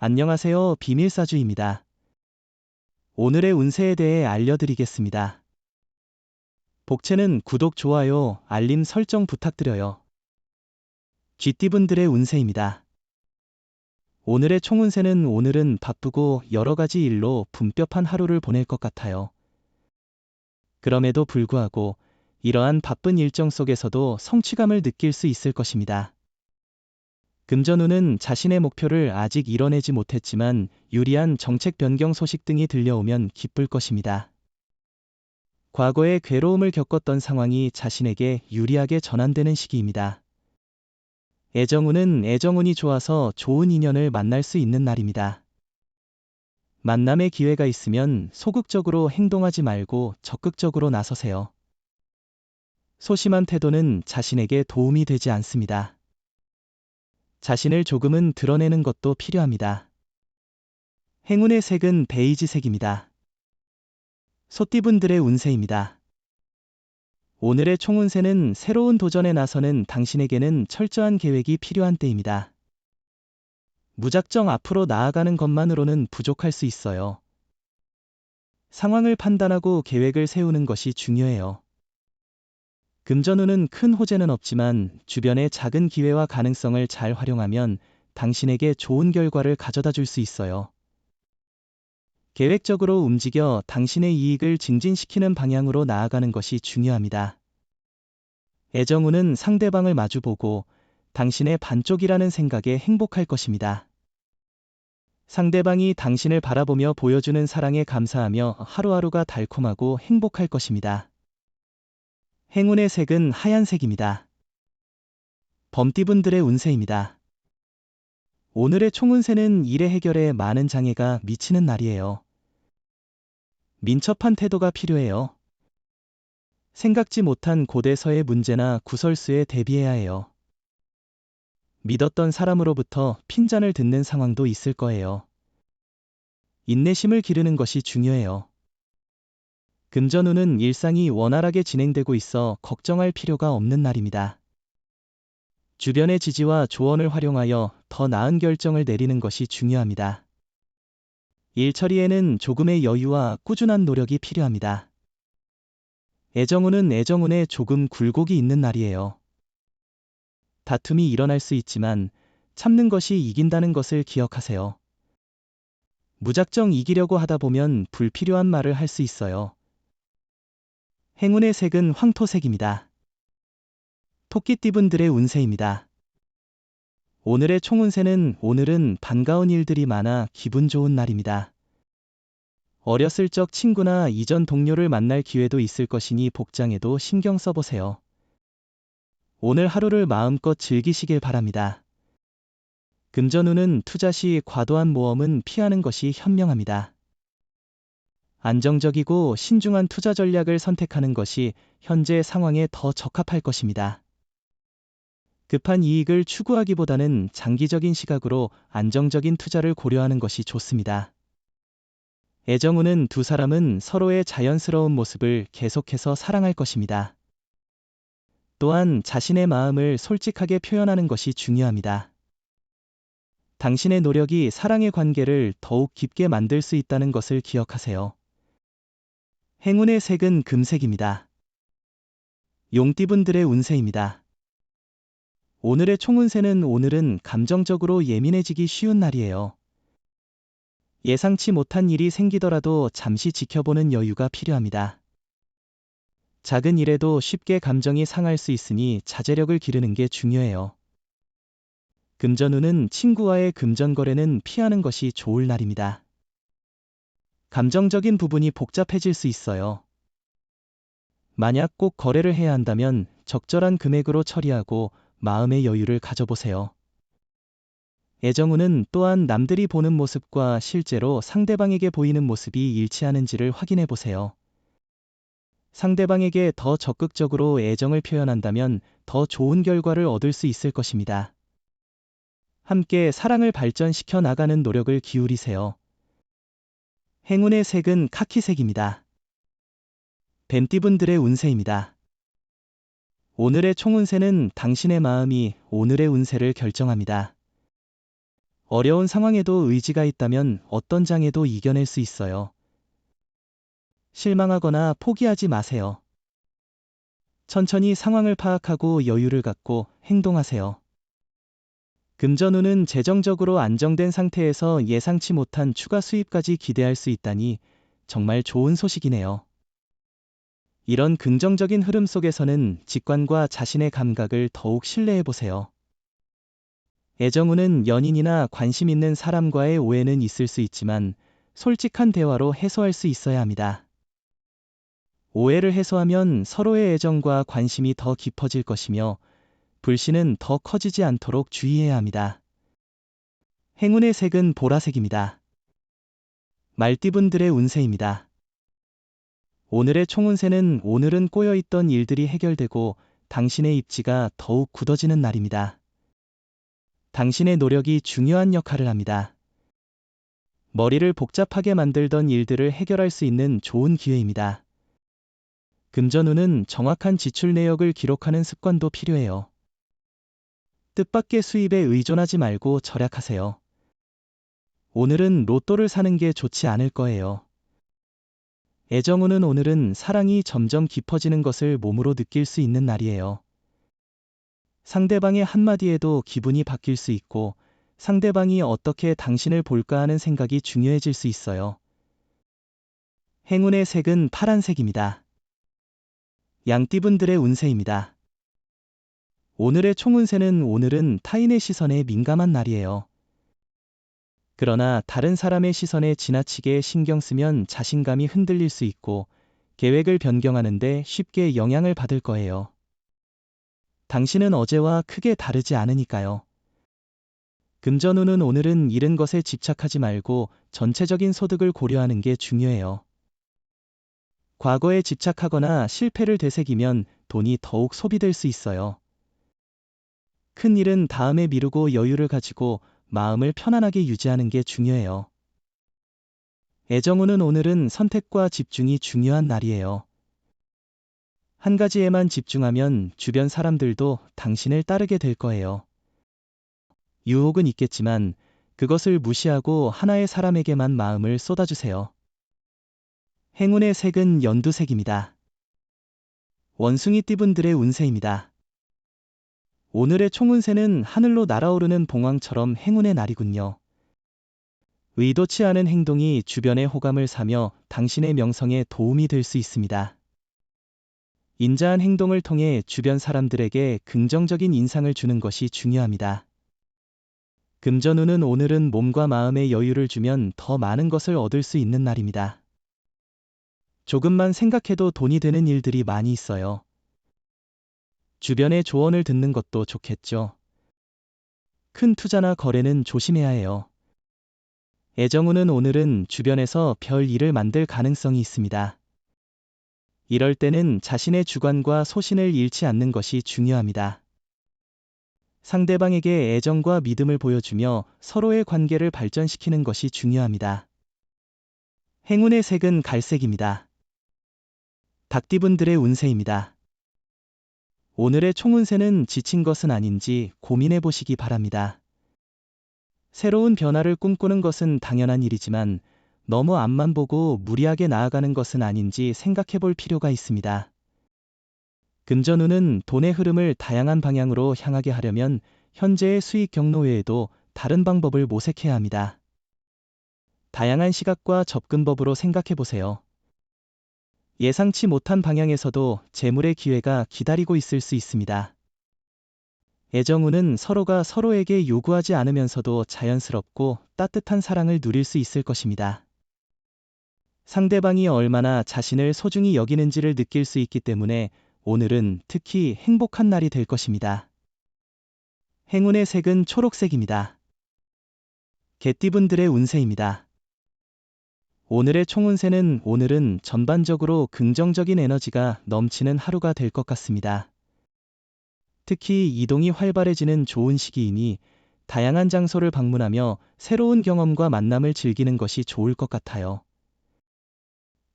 안녕하세요. 비밀사주입니다. 오늘의 운세에 대해 알려드리겠습니다. 복채는 구독, 좋아요, 알림 설정 부탁드려요. 쥐띠분들의 운세입니다. 오늘의 총운세는 오늘은 바쁘고 여러 가지 일로 분뼈한 하루를 보낼 것 같아요. 그럼에도 불구하고 이러한 바쁜 일정 속에서도 성취감을 느낄 수 있을 것입니다. 금전운은 자신의 목표를 아직 이뤄내지 못했지만 유리한 정책 변경 소식 등이 들려오면 기쁠 것입니다. 과거에 괴로움을 겪었던 상황이 자신에게 유리하게 전환되는 시기입니다. 애정운은 애정운이 좋아서 좋은 인연을 만날 수 있는 날입니다. 만남의 기회가 있으면 소극적으로 행동하지 말고 적극적으로 나서세요. 소심한 태도는 자신에게 도움이 되지 않습니다. 자신을 조금은 드러내는 것도 필요합니다. 행운의 색은 베이지색입니다. 소띠분들의 운세입니다. 오늘의 총운세는 새로운 도전에 나서는 당신에게는 철저한 계획이 필요한 때입니다. 무작정 앞으로 나아가는 것만으로는 부족할 수 있어요. 상황을 판단하고 계획을 세우는 것이 중요해요. 금전운은 큰 호재는 없지만 주변의 작은 기회와 가능성을 잘 활용하면 당신에게 좋은 결과를 가져다 줄 수 있어요. 계획적으로 움직여 당신의 이익을 증진시키는 방향으로 나아가는 것이 중요합니다. 애정운은 상대방을 마주보고 당신의 반쪽이라는 생각에 행복할 것입니다. 상대방이 당신을 바라보며 보여주는 사랑에 감사하며 하루하루가 달콤하고 행복할 것입니다. 행운의 색은 하얀색입니다. 범띠분들의 운세입니다. 오늘의 총운세는 일의 해결에 많은 장애가 미치는 날이에요. 민첩한 태도가 필요해요. 생각지 못한 고대서의 문제나 구설수에 대비해야 해요. 믿었던 사람으로부터 핀잔을 듣는 상황도 있을 거예요. 인내심을 기르는 것이 중요해요. 금전운은 일상이 원활하게 진행되고 있어 걱정할 필요가 없는 날입니다. 주변의 지지와 조언을 활용하여 더 나은 결정을 내리는 것이 중요합니다. 일 처리에는 조금의 여유와 꾸준한 노력이 필요합니다. 애정운은 애정운에 조금 굴곡이 있는 날이에요. 다툼이 일어날 수 있지만 참는 것이 이긴다는 것을 기억하세요. 무작정 이기려고 하다 보면 불필요한 말을 할 수 있어요. 행운의 색은 황토색입니다. 토끼띠분들의 운세입니다. 오늘의 총운세는 오늘은 반가운 일들이 많아 기분 좋은 날입니다. 어렸을 적 친구나 이전 동료를 만날 기회도 있을 것이니 복장에도 신경 써보세요. 오늘 하루를 마음껏 즐기시길 바랍니다. 금전운은 투자 시 과도한 모험은 피하는 것이 현명합니다. 안정적이고 신중한 투자 전략을 선택하는 것이 현재 상황에 더 적합할 것입니다. 급한 이익을 추구하기보다는 장기적인 시각으로 안정적인 투자를 고려하는 것이 좋습니다. 애정운은 두 사람은 서로의 자연스러운 모습을 계속해서 사랑할 것입니다. 또한 자신의 마음을 솔직하게 표현하는 것이 중요합니다. 당신의 노력이 사랑의 관계를 더욱 깊게 만들 수 있다는 것을 기억하세요. 행운의 색은 금색입니다. 용띠분들의 운세입니다. 오늘의 총운세는 오늘은 감정적으로 예민해지기 쉬운 날이에요. 예상치 못한 일이 생기더라도 잠시 지켜보는 여유가 필요합니다. 작은 일에도 쉽게 감정이 상할 수 있으니 자제력을 기르는 게 중요해요. 금전운은 친구와의 금전거래는 피하는 것이 좋을 날입니다. 감정적인 부분이 복잡해질 수 있어요. 만약 꼭 거래를 해야 한다면 적절한 금액으로 처리하고 마음의 여유를 가져보세요. 애정운은 또한 남들이 보는 모습과 실제로 상대방에게 보이는 모습이 일치하는지를 확인해 보세요. 상대방에게 더 적극적으로 애정을 표현한다면 더 좋은 결과를 얻을 수 있을 것입니다. 함께 사랑을 발전시켜 나가는 노력을 기울이세요. 행운의 색은 카키색입니다. 뱀띠분들의 운세입니다. 오늘의 총운세는 당신의 마음이 오늘의 운세를 결정합니다. 어려운 상황에도 의지가 있다면 어떤 장애도 이겨낼 수 있어요. 실망하거나 포기하지 마세요. 천천히 상황을 파악하고 여유를 갖고 행동하세요. 금전운은 재정적으로 안정된 상태에서 예상치 못한 추가 수입까지 기대할 수 있다니 정말 좋은 소식이네요. 이런 긍정적인 흐름 속에서는 직관과 자신의 감각을 더욱 신뢰해 보세요. 애정운은 연인이나 관심 있는 사람과의 오해는 있을 수 있지만 솔직한 대화로 해소할 수 있어야 합니다. 오해를 해소하면 서로의 애정과 관심이 더 깊어질 것이며 불신은 더 커지지 않도록 주의해야 합니다. 행운의 색은 보라색입니다. 말띠분들의 운세입니다. 오늘의 총운세는 오늘은 꼬여있던 일들이 해결되고 당신의 입지가 더욱 굳어지는 날입니다. 당신의 노력이 중요한 역할을 합니다. 머리를 복잡하게 만들던 일들을 해결할 수 있는 좋은 기회입니다. 금전운은 정확한 지출 내역을 기록하는 습관도 필요해요. 뜻밖의 수입에 의존하지 말고 절약하세요. 오늘은 로또를 사는 게 좋지 않을 거예요. 애정운은 오늘은 사랑이 점점 깊어지는 것을 몸으로 느낄 수 있는 날이에요. 상대방의 한마디에도 기분이 바뀔 수 있고 상대방이 어떻게 당신을 볼까 하는 생각이 중요해질 수 있어요. 행운의 색은 파란색입니다. 양띠분들의 운세입니다. 오늘의 총운세는 오늘은 타인의 시선에 민감한 날이에요. 그러나 다른 사람의 시선에 지나치게 신경 쓰면 자신감이 흔들릴 수 있고 계획을 변경하는데 쉽게 영향을 받을 거예요. 당신은 어제와 크게 다르지 않으니까요. 금전운은 오늘은 잃은 것에 집착하지 말고 전체적인 소득을 고려하는 게 중요해요. 과거에 집착하거나 실패를 되새기면 돈이 더욱 소비될 수 있어요. 큰 일은 다음에 미루고 여유를 가지고 마음을 편안하게 유지하는 게 중요해요. 애정운은 오늘은 선택과 집중이 중요한 날이에요. 한 가지에만 집중하면 주변 사람들도 당신을 따르게 될 거예요. 유혹은 있겠지만 그것을 무시하고 하나의 사람에게만 마음을 쏟아주세요. 행운의 색은 연두색입니다. 원숭이띠분들의 운세입니다. 오늘의 총운세는 하늘로 날아오르는 봉황처럼 행운의 날이군요. 의도치 않은 행동이 주변의 호감을 사며 당신의 명성에 도움이 될 수 있습니다. 인자한 행동을 통해 주변 사람들에게 긍정적인 인상을 주는 것이 중요합니다. 금전운은 오늘은 몸과 마음의 여유를 주면 더 많은 것을 얻을 수 있는 날입니다. 조금만 생각해도 돈이 되는 일들이 많이 있어요. 주변의 조언을 듣는 것도 좋겠죠. 큰 투자나 거래는 조심해야 해요. 애정운은 오늘은 주변에서 별 일을 만들 가능성이 있습니다. 이럴 때는 자신의 주관과 소신을 잃지 않는 것이 중요합니다. 상대방에게 애정과 믿음을 보여주며 서로의 관계를 발전시키는 것이 중요합니다. 행운의 색은 갈색입니다. 닭띠분들의 운세입니다. 오늘의 총운세는 지친 것은 아닌지 고민해 보시기 바랍니다. 새로운 변화를 꿈꾸는 것은 당연한 일이지만 너무 앞만 보고 무리하게 나아가는 것은 아닌지 생각해 볼 필요가 있습니다. 금전운은 돈의 흐름을 다양한 방향으로 향하게 하려면 현재의 수익 경로 외에도 다른 방법을 모색해야 합니다. 다양한 시각과 접근법으로 생각해 보세요. 예상치 못한 방향에서도 재물의 기회가 기다리고 있을 수 있습니다. 애정운은 서로가 서로에게 요구하지 않으면서도 자연스럽고 따뜻한 사랑을 누릴 수 있을 것입니다. 상대방이 얼마나 자신을 소중히 여기는지를 느낄 수 있기 때문에 오늘은 특히 행복한 날이 될 것입니다. 행운의 색은 초록색입니다. 개띠분들의 운세입니다. 오늘의 총운세는 오늘은 전반적으로 긍정적인 에너지가 넘치는 하루가 될 것 같습니다. 특히 이동이 활발해지는 좋은 시기이니 다양한 장소를 방문하며 새로운 경험과 만남을 즐기는 것이 좋을 것 같아요.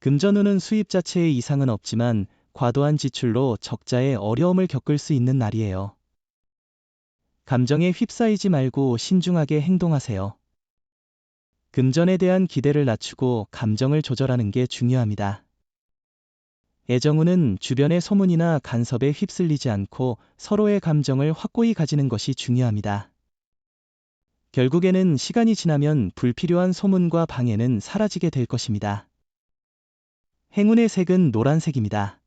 금전운은 수입 자체에 이상은 없지만 과도한 지출로 적자에 어려움을 겪을 수 있는 날이에요. 감정에 휩싸이지 말고 신중하게 행동하세요. 금전에 대한 기대를 낮추고 감정을 조절하는 게 중요합니다. 애정운은 주변의 소문이나 간섭에 휩쓸리지 않고 서로의 감정을 확고히 가지는 것이 중요합니다. 결국에는 시간이 지나면 불필요한 소문과 방해는 사라지게 될 것입니다. 행운의 색은 노란색입니다.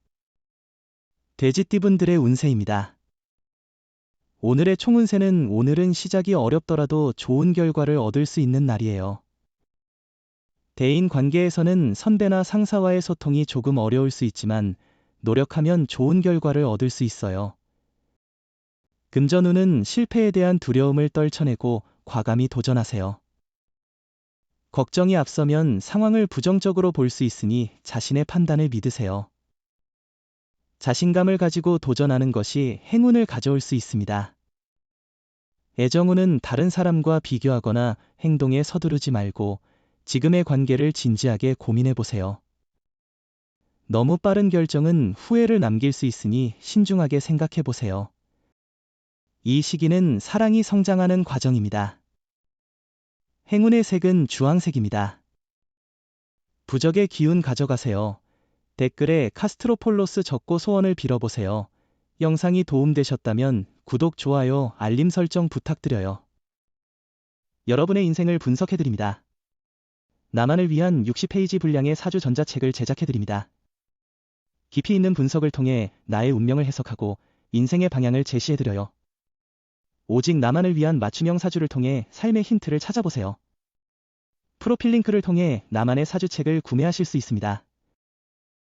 돼지띠분들의 운세입니다. 오늘의 총운세는 오늘은 시작이 어렵더라도 좋은 결과를 얻을 수 있는 날이에요. 대인 관계에서는 선배나 상사와의 소통이 조금 어려울 수 있지만 노력하면 좋은 결과를 얻을 수 있어요. 금전운은 실패에 대한 두려움을 떨쳐내고 과감히 도전하세요. 걱정이 앞서면 상황을 부정적으로 볼 수 있으니 자신의 판단을 믿으세요. 자신감을 가지고 도전하는 것이 행운을 가져올 수 있습니다. 애정운은 다른 사람과 비교하거나 행동에 서두르지 말고 지금의 관계를 진지하게 고민해 보세요. 너무 빠른 결정은 후회를 남길 수 있으니 신중하게 생각해 보세요. 이 시기는 사랑이 성장하는 과정입니다. 행운의 색은 주황색입니다. 부적의 기운 가져가세요. 댓글에 카스트로폴로스 적고 소원을 빌어보세요. 영상이 도움되셨다면 구독, 좋아요, 알림 설정 부탁드려요. 여러분의 인생을 분석해드립니다. 나만을 위한 60페이지 분량의 사주 전자책을 제작해드립니다. 깊이 있는 분석을 통해 나의 운명을 해석하고 인생의 방향을 제시해드려요. 오직 나만을 위한 맞춤형 사주를 통해 삶의 힌트를 찾아보세요. 프로필 링크를 통해 나만의 사주책을 구매하실 수 있습니다.